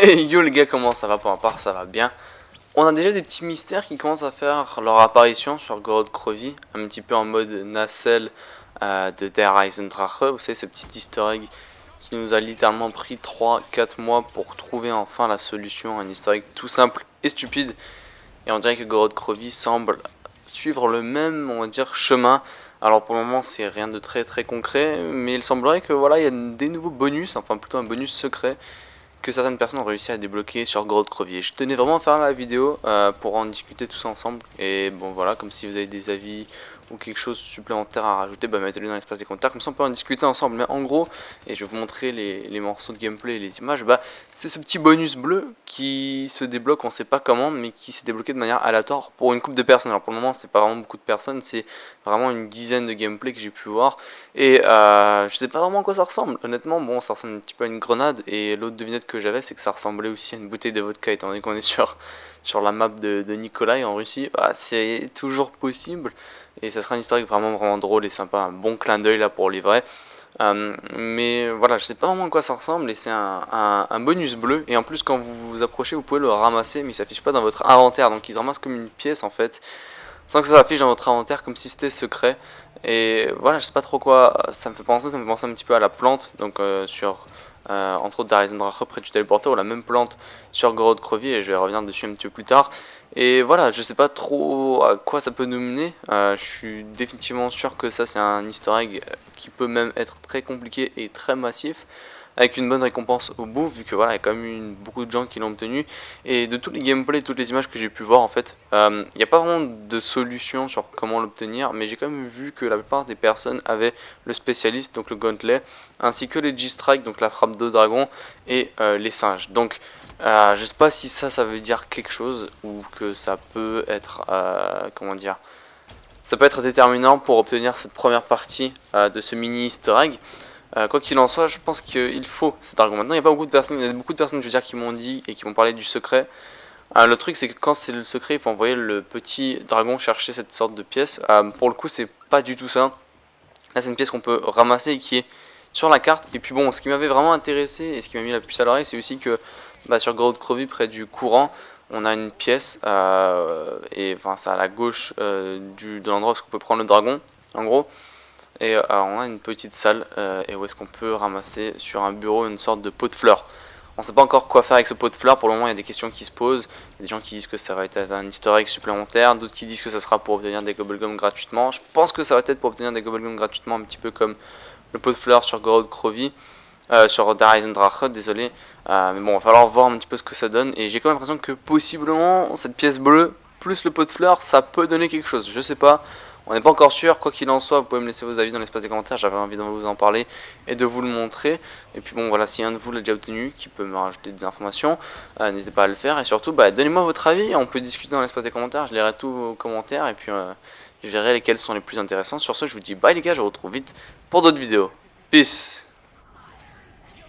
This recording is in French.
Hey yo les gars, comment ça va? Pour ma part ça va bien. On a déjà des petits mystères qui commencent à faire leur apparition sur Gorod Krovi, un petit peu en mode nacelle de Der Eisendrache. Vous savez, ce petit easter egg qui nous a littéralement pris 3-4 mois pour trouver enfin la solution, un easter egg tout simple et stupide. Et on dirait que Gorod Krovi semble suivre le même, on va dire, chemin. Alors pour le moment c'est rien de très concret, mais il semblerait que voilà, il y a des nouveaux bonus, enfin plutôt un bonus secret que certaines personnes ont réussi à débloquer sur Gorod Krovi. Je tenais vraiment à faire la vidéo pour en discuter tous ensemble. Et bon voilà, comme si vous avez des avis ou quelque chose supplémentaire à rajouter, bah mettez-le dans l'espace des commentaires, comme ça on peut en discuter ensemble. Mais en gros, et je vais vous montrer les morceaux de gameplay et les images, bah c'est ce petit bonus bleu qui se débloque, on sait pas comment, mais qui s'est débloqué de manière aléatoire pour une couple de personnes. Alors pour le moment c'est pas vraiment beaucoup de personnes, c'est vraiment une dizaine de gameplay que j'ai pu voir. Et je sais pas vraiment à quoi ça ressemble, honnêtement. Bon, ça ressemble un petit peu à une grenade. Et l'autre devinette que j'avais, c'est que ça ressemblait aussi à une bouteille de vodka, étant donné qu'on est sur la map de Nikolai en Russie. Bah, c'est toujours possible. Et ça sera une historique vraiment drôle et sympa. Un bon clin d'œil là pour les vrais. Mais voilà, je sais pas vraiment à quoi ça ressemble. Et c'est un bonus bleu. Et en plus, quand vous vous approchez, vous pouvez le ramasser. Mais il s'affiche pas dans votre inventaire. Donc il se ramasse comme une pièce en fait, sans que ça s'affiche dans votre inventaire comme si c'était secret. Et voilà, je sais pas trop quoi ça me fait penser, un petit peu à la plante, donc entre autres d'Arizendrache près du téléporteur, ou la même plante sur Gorod Krovi, et je vais revenir dessus un petit peu plus tard. Et voilà, je sais pas trop à quoi ça peut nous mener, je suis définitivement sûr que ça c'est un easter egg qui peut même être très compliqué et très massif, avec une bonne récompense au bout, vu que voilà, il y a quand même eu beaucoup de gens qui l'ont obtenu. Et de tous les gameplays, toutes les images que j'ai pu voir, en fait, il n'y a pas vraiment de solution sur comment l'obtenir, mais j'ai quand même vu que la plupart des personnes avaient le spécialiste, donc le gauntlet, ainsi que les G-Strike, donc la frappe de dragon, et les singes. Donc je sais pas si ça veut dire quelque chose, ou que ça peut être, comment dire, ça peut être déterminant pour obtenir cette première partie de ce mini easter egg. Quoi qu'il en soit, je pense qu'il faut cet argument. Maintenant, il y a pas beaucoup de personnes, il y a beaucoup de personnes, je veux dire, qui m'ont dit et qui m'ont parlé du secret. Le truc, c'est que quand c'est le secret, il faut envoyer le petit dragon chercher cette sorte de pièce. Pour le coup, c'est pas du tout ça. Là, c'est une pièce qu'on peut ramasser et qui est sur la carte. Et puis bon, ce qui m'avait vraiment intéressé et ce qui m'a mis la puce à l'oreille, c'est aussi que sur Gorod Krovi, près du courant, on a une pièce et enfin, c'est à la gauche de l'endroit où on peut prendre le dragon, en gros. Et on a une petite salle et où est-ce qu'on peut ramasser sur un bureau une sorte de pot de fleurs. On ne sait pas encore quoi faire avec ce pot de fleurs, pour le moment il y a des questions qui se posent, il y a des gens qui disent que ça va être un easter egg supplémentaire, d'autres qui disent que ça sera pour obtenir des Gobblegum gratuitement. Je pense que ça va être pour obtenir des Gobblegum gratuitement, un petit peu comme le pot de fleurs sur Gorod Krovi, sur Der Eisendrache, désolé. Mais bon, il va falloir voir un petit peu ce que ça donne, et j'ai quand même l'impression que possiblement cette pièce bleue, plus le pot de fleurs, ça peut donner quelque chose, je sais pas. On n'est pas encore sûr, quoi qu'il en soit, vous pouvez me laisser vos avis dans l'espace des commentaires, j'avais envie de vous en parler et de vous le montrer. Et puis bon voilà, si un de vous l'a déjà obtenu, qui peut me rajouter des informations, n'hésitez pas à le faire. Et surtout, donnez-moi votre avis, on peut discuter dans l'espace des commentaires, je lirai tous vos commentaires et puis je verrai lesquels sont les plus intéressants. Sur ce, je vous dis bye les gars, je vous retrouve vite pour d'autres vidéos. Peace.